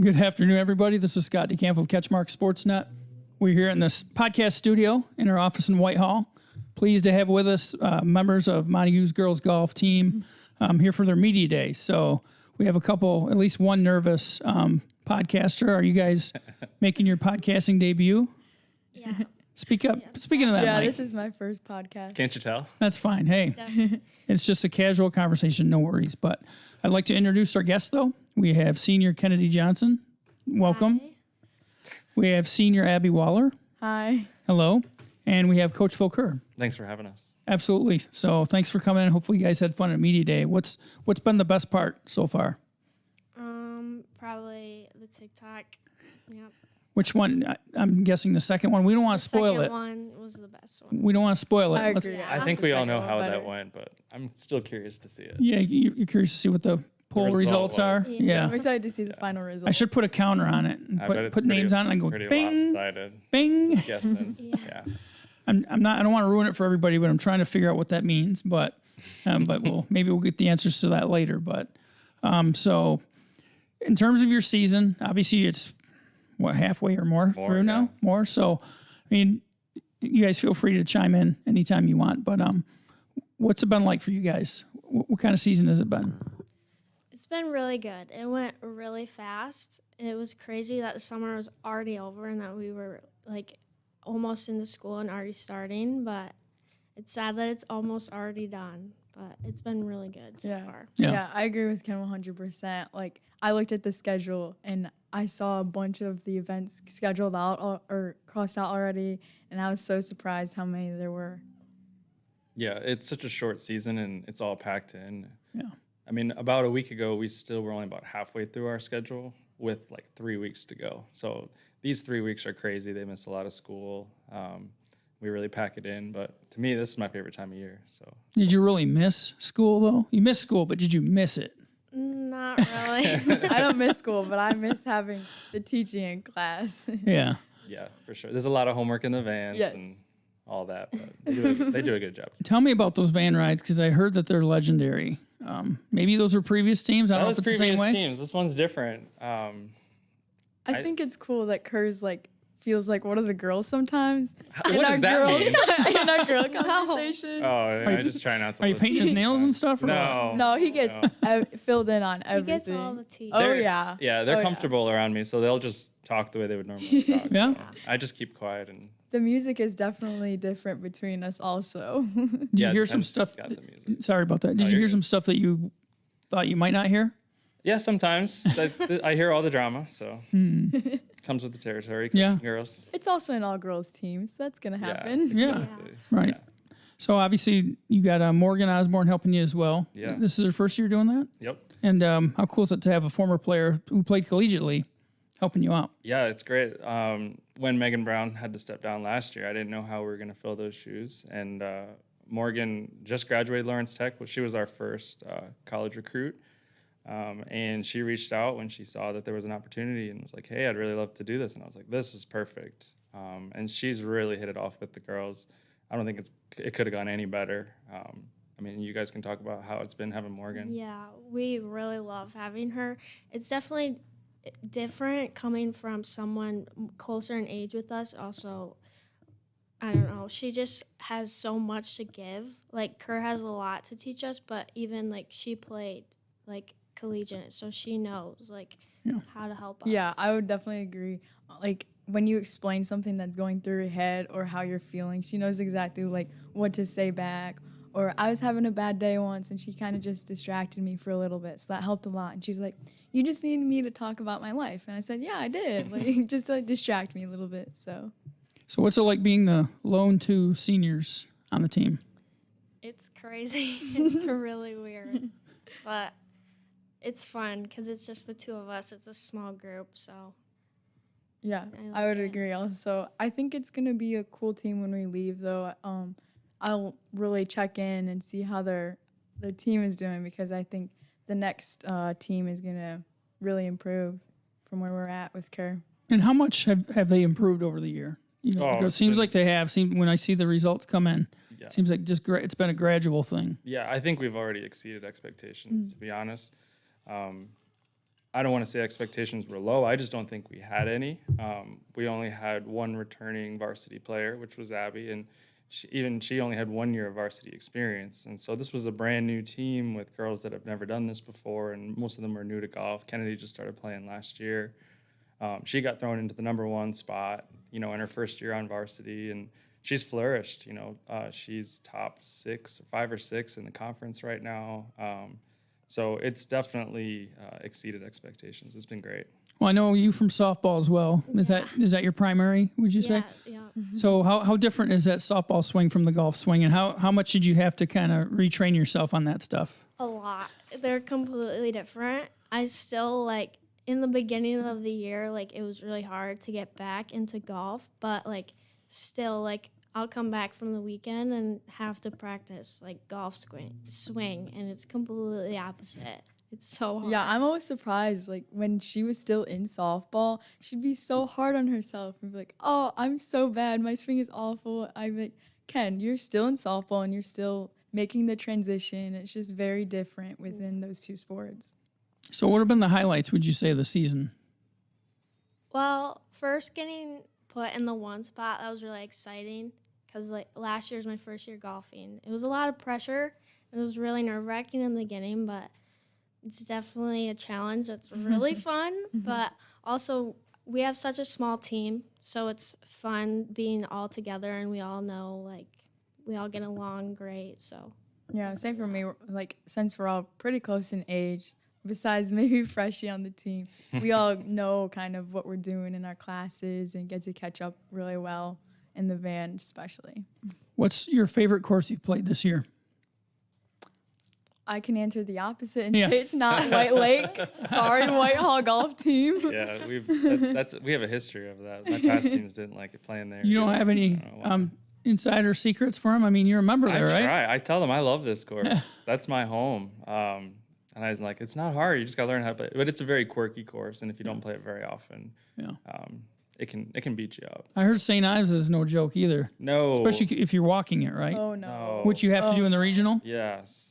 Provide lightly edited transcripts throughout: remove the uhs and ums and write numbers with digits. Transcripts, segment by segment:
Good afternoon, everybody. This is Scott DeCamp with CatchMark SportsNet. We're here in this podcast studio in our office in Whitehall. Pleased to have with us members of Montague's girls golf team here for their media day. So we have a couple, at least one nervous podcaster. Are you guys making your podcasting debut? Yeah. Speak up. Yeah. Speaking of that, yeah, Mike. This is my first podcast. Can't you tell? That's fine. Hey, it's just a casual conversation. No worries. But I'd like to introduce our guest, though. We have Senior Kennedy Johnson. Welcome. Hi. We have Senior Abby Waller. Hi. Hello. And we have Coach Phil Kerr. Thanks for having us. Absolutely. So thanks for coming in. Hopefully you guys had fun at Media Day. What's been the best part so far? Probably the TikTok. Yep. Which one? I'm guessing the second one. We don't want to spoil it. The second one was the best one. We don't want to spoil it. I agree. Yeah. I think we all know how better. that went, but I'm still curious to see it. Yeah, you're curious to see what the poll results are. was. Yeah. I'm excited to see the final result. I should put a counter on it and I bet it's put names on it and go pretty bing, lopsided. bing. Guessing. Yeah. Yeah. I'm not. I don't want to ruin it for everybody, but I'm trying to figure out what that means. But maybe we'll get the answers to that later. But so, in terms of your season, obviously it's halfway or more through now. Yeah. More. So, I mean, you guys feel free to chime in anytime you want. But what's it been like for you guys? What kind of season has it been? It's been really good. It went really fast. It was crazy that the summer was already over and that we were like almost into school and already starting, but it's sad that it's almost already done. But it's been really good so far. Yeah. I agree with Ken 100%. Like, I looked at the schedule and I saw a bunch of the events scheduled out or crossed out already, and I was so surprised how many there were. Yeah, it's such a short season and it's all packed in. Yeah. I mean, about a week ago, we still were only about halfway through our schedule with like 3 weeks to go. So these 3 weeks are crazy. They miss a lot of school. We really pack it in. But to me, this is my favorite time of year. So Did you really miss school though? You missed school, but did you miss it? Not really. I don't miss school, but I miss having the teaching in class. Yeah. yeah, for sure. There's a lot of homework in the vans Yes. and all that. But they do a good job. Tell me about those van rides because I heard that they're legendary. Maybe those were previous teams. I don't know if it's the same previous way. teams. This one's different. I think it's cool that Kerr's like feels like one of the girls sometimes. What does that mean? In our girl conversation. Oh, yeah, I just try not to. Are you listen. painting his nails and stuff? Or No. No, he gets filled in on He everything. gets all the tea. Oh, They're- yeah. Yeah, they're Oh, yeah. comfortable around me, so they'll just talk the way they would normally talk. Yeah? So I just keep quiet and. The music is definitely different between us also. Did Yeah, you hear it some depends stuff? who's got the music. Sorry about that. Did you you're hear good. some stuff that you thought you might not hear? Yeah, sometimes I hear all the drama, so comes with the territory. Yeah. girls. It's also an all-girls team, so that's going to happen. Yeah. exactly. Right. Yeah. So obviously you got Morgan Osborne helping you as well. Yeah. This is her first year doing that. Yep. And how cool is it to have a former player who played collegiately helping you out? Yeah, it's great. When Megan Brown had to step down last year, I didn't know how we were going to fill those shoes. And Morgan just graduated Lawrence Tech. She was our first college recruit. And she reached out when she saw that there was an opportunity and was like, hey, I'd really love to do this. And I was like, this is perfect. And she's really hit it off with the girls. I don't think it could have gone any better. I mean, you guys can talk about how it's been having Morgan. Yeah, we really love having her. It's definitely different coming from someone closer in age with us. Also, I don't know, she just has so much to give. Like, Kerr has a lot to teach us, but even, like, she played, like, collegiate, so she knows, like, how to help us. Yeah, I would definitely agree. Like, when you explain something that's going through your head or how you're feeling, she knows exactly, like, what to say back. Or I was having a bad day once, and she kind of just distracted me for a little bit, so that helped a lot. And she's like, you just needed me to talk about my life. And I said, yeah, I did. Like, just to distract me a little bit, so. So what's it like being the lone two seniors on the team? It's crazy. It's really weird. But it's fun because it's just the two of us. It's a small group, so. Yeah, I I would like it. agree also. I think it's going to be a cool team when we leave, though. I'll really check in and see how their team is doing because I think the next team is going to really improve from where we're at with Kerr. And how much have they improved over the year? You know, Oh, because it seems it's like they have. When I see the results come in, Yeah. it seems like it's been a gradual thing. Yeah, I think we've already exceeded expectations, to be honest. I don't want to say expectations were low. I just don't think we had any. We only had one returning varsity player, which was Abby, and she only had 1 year of varsity experience. And so this was a brand new team with girls that have never done this before, and most of them are new to golf. Kennedy just started playing last year. She got thrown into the number 1 spot, in her first year on varsity, and she's flourished. She's top 5 or 6 in the conference right now. So it's definitely exceeded expectations. It's been great. Well, I know you from softball as well. Is that your primary, would you say? Yeah. So how different is that softball swing from the golf swing, and how much did you have to kind of retrain yourself on that stuff? A lot. They're completely different. I still, in the beginning of the year, it was really hard to get back into golf, but, still, I'll come back from the weekend and have to practice, golf swing, and it's completely opposite. It's so hard. Yeah, I'm always surprised. When she was still in softball, she'd be so hard on herself and be like, "Oh, I'm so bad. My swing is awful." I'm like, "Ken, you're still in softball and you're still making the transition." It's just very different within those two sports. So what have been the highlights, would you say, of the season? Well, first getting put in the 1 spot, that was really exciting because last year was my first year golfing. It was a lot of pressure. It was really nerve-wracking in the beginning, but it's definitely a challenge that's really fun. But also, we have such a small team, so it's fun being all together, and we all know, we all get along great. So Yeah, same for me. Since we're all pretty close in age, besides maybe Freshie on the team, we all know kind of what we're doing in our classes and get to catch up really well in the van especially. What's your favorite course you've played this year? I can answer the opposite and Yeah. say it's not White Lake. Sorry, Whitehall golf team. Yeah, we have a history of that. My past teams didn't like it playing there. You don't have any insider secrets for them? I mean, you're a member there, right? Try. I tell them I love this course. That's my home. And I'm like, it's not hard. You just got to learn how to play. But it's a very quirky course, and if you don't play it very often, it can beat you up. I heard St. Ives is no joke either. No. Especially if you're walking it, right? Oh, no. Which you have to do in the regional? Yes.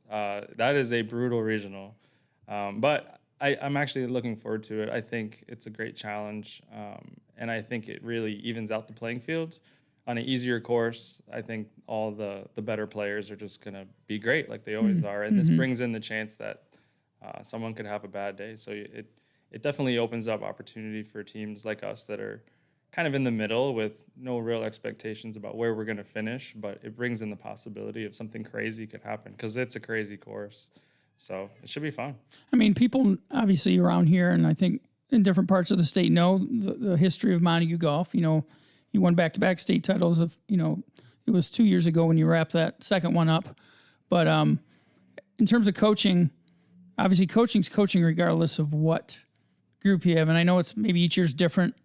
That is a brutal regional. But I'm actually looking forward to it. I think it's a great challenge, and I think it really evens out the playing field. On an easier course, I think all the better players are just going to be great like they always are. And this brings in the chance that someone could have a bad day. So it definitely opens up opportunity for teams like us that are kind of in the middle with no real expectations about where we're going to finish, but it brings in the possibility of something crazy could happen because it's a crazy course. So it should be fun. I mean, people obviously around here, and I think in different parts of the state know the history of Montague golf. You won back-to-back state titles it was 2 years ago when you wrapped that second one up. But in terms of coaching, obviously coaching's coaching regardless of what group you have. And I know it's maybe each year's different,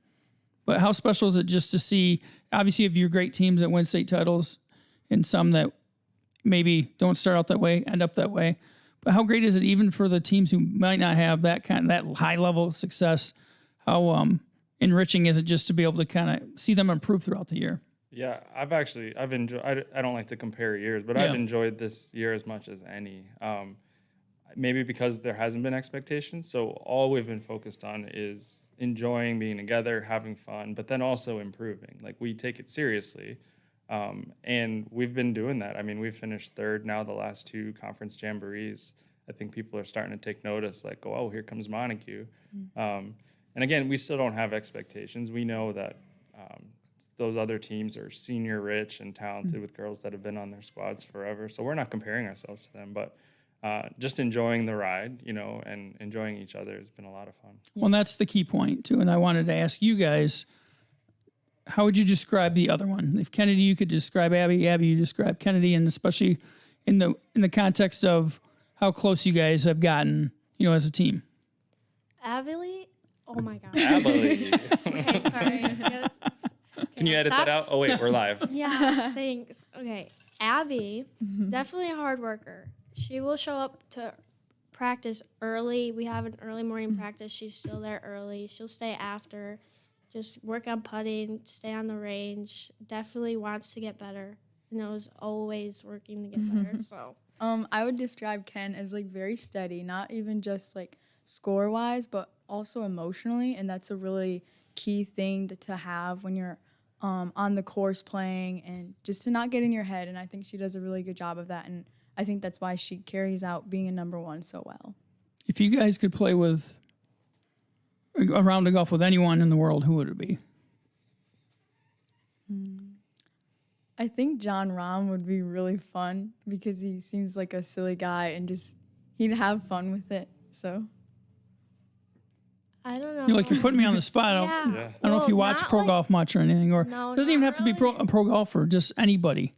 but how special is it just to see, obviously, you have your great teams that win state titles and some that maybe don't start out that way, end up that way. But how great is it even for the teams who might not have that high level of success? How enriching is it just to be able to kind of see them improve throughout the year? Yeah, I've enjoyed. I don't like to compare years, but I've enjoyed this year as much as any. Maybe because there hasn't been expectations, so all we've been focused on is enjoying being together, having fun, but then also improving. We take it seriously, and we've been doing that. I mean, we've finished third now the last 2 conference jamborees. I think people are starting to take notice, oh, here comes Montague. And again, we still don't have expectations. We know that those other teams are senior rich and talented with girls that have been on their squads forever. So we're not comparing ourselves to them, but just enjoying the ride, and enjoying each other has been a lot of fun. Well, that's the key point too. And I wanted to ask you guys, how would you describe the other one? If Kennedy, you could describe Abby, you describe Kennedy, and especially in the context of how close you guys have gotten, as a team. Abby, oh my God. Abby. Okay, sorry. Can you edit that out? Oh, wait, we're live. Yeah, thanks. Okay, Abby, definitely a hard worker. She will show up to practice early. We have an early morning practice. She's still there early. She'll stay after, just work on putting, stay on the range. Definitely wants to get better. And is always working to get better. So I would describe Ken as like very steady, not even just like score wise, but also emotionally, and that's a really key thing to have when you're on the course playing, and just to not get in your head. And I think she does a really good job of that, and I think that's why she carries out being a number one so well. If you guys could play with a round of golf with anyone in the world, who would it be? I think John Rahm would be really fun because he seems like a silly guy and just he'd have fun with it. So I don't know. You're putting me on the spot. Yeah. I don't know if you watch pro golf much or anything, or No, it doesn't even not have to be really. a pro golfer, just anybody.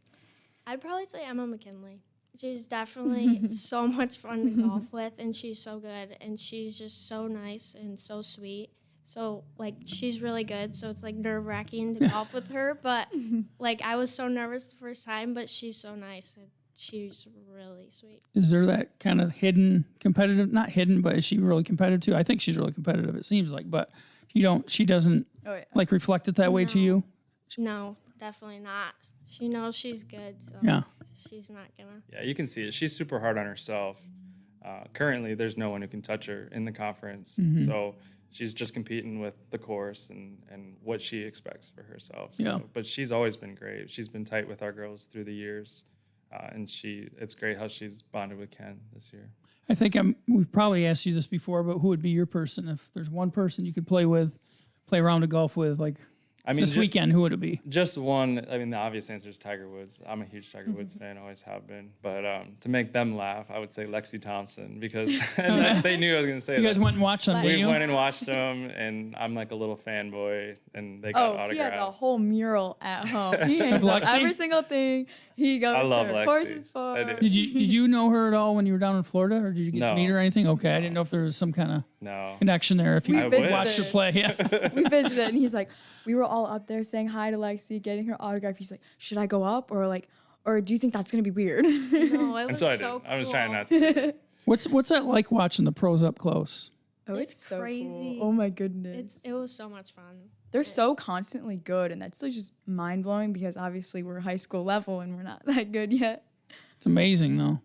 I'd probably say Emma McKinley. She's definitely so much fun to golf with, and she's so good, and she's just so nice and so sweet. So, like, she's really good, so it's, like, nerve-wracking to golf with her. But, like, I was so nervous the first time, but she's so nice, and she's really sweet. Is there that kind of hidden competitive, not hidden, but is she really competitive too? I think she's really competitive, it seems like, but she doesn't, like, reflect it that way to you? No, definitely not. She knows she's good, so Yeah. she's not going to. Yeah, you can see it. She's super hard on herself. Currently, there's no one who can touch her in the conference. So she's just competing with the course and what she expects for herself. So, Yeah. But she's always been great. She's been tight with our girls through the years. And it's great how she's bonded with Ken this year. I think we've probably asked you this before, but who would be your person? If there's one person you could play a round of golf with, like this weekend, who would it be? Just one. I mean, the obvious answer is Tiger Woods. I'm a huge Tiger Woods fan, always have been. But to make them laugh, I would say Lexi Thompson, because they knew I was going to say that. You guys went and watched them, didn't We you? went and watched them, and I'm like a little fanboy, and they got autographs. He has a whole mural at home. He hangs up Lexi? every single thing. He goes I love to Lexi. horses I for. do. Did you know her at all when you were down in Florida, or did you get to No. meet her or anything? Okay, I didn't know if there was some kind of No. connection there. If you I wish. watched her play, yeah. We visited, and he's like, we were all up there saying hi to Lexi, getting her autograph. He's like, should I go up or do you think that's gonna be weird? No, it And was so I did. so cool. I was trying not to. What's that like watching the pros up close? Oh, It's it's so crazy. cool. Oh my goodness. It was so much fun. They're so constantly good, and that's like just mind blowing because obviously we're high school level and we're not that good yet. It's amazing though.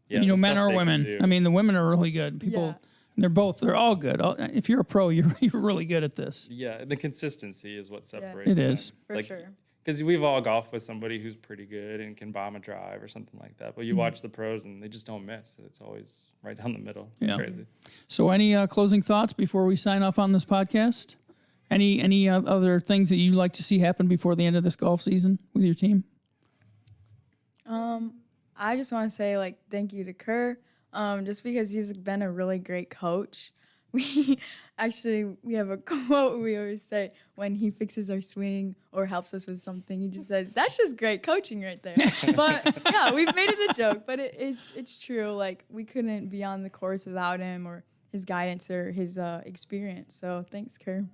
Yeah, You know, the men stuff or they can women. do. I mean, the women are really good. People, Yeah. they're all good. If you're a pro, you're really good at this. Yeah, the consistency is what separates It them. is. For sure. Because we've all golfed with somebody who's pretty good and can bomb a drive or something like that. But you watch the pros and they just don't miss. It's always right down the middle. It's Yeah. crazy. So, any closing thoughts before we sign off on this podcast? Any other things that you'd like to see happen before the end of this golf season with your team? I just want to say like thank you to Kerr, just because he's been a really great coach. We have a quote we always say when he fixes our swing or helps us with something. He just says, "That's just great coaching right there." But yeah, we've made it a joke, but it's true. Like we couldn't be on the course without him or his guidance or his experience. So thanks, Kerr.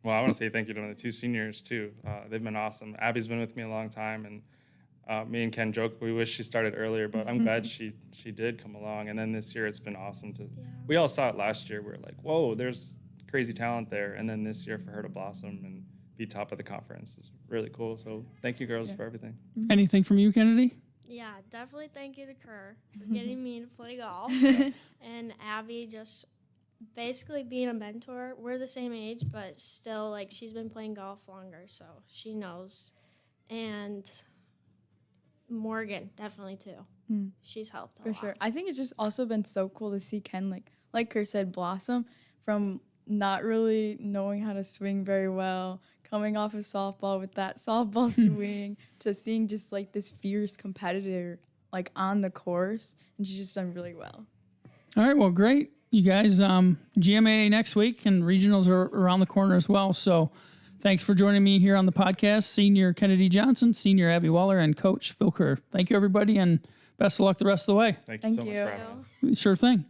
Well, I want to say thank you to the two seniors, too. They've been awesome. Abby's been with me a long time, and me and Ken joke we wish she started earlier, but I'm glad she did come along. And then this year it's been awesome. We all saw it last year. We were like, whoa, there's crazy talent there. And then this year for her to blossom and be top of the conference is really cool. So thank you, girls, for everything. Anything from you, Kennedy? Yeah, definitely thank you to Kerr for getting me to play golf. And Abby just basically being a mentor. We're the same age, but still, like, she's been playing golf longer, so she knows. And Morgan, definitely, too. She's helped a For lot. sure. I think it's just also been so cool to see Ken, like Kerr said, blossom from not really knowing how to swing very well, coming off of softball with that softball swing, to seeing just like this fierce competitor like on the course, and she's just done really well. All right, well, great. You guys, GMA next week, and regionals are around the corner as well. So thanks for joining me here on the podcast, Senior Kennedy Johnson, Senior Abby Waller, and Coach Phil Kerr. Thank you, everybody, and best of luck the rest of the way. Thank you so Thank much you. for having us. Sure thing.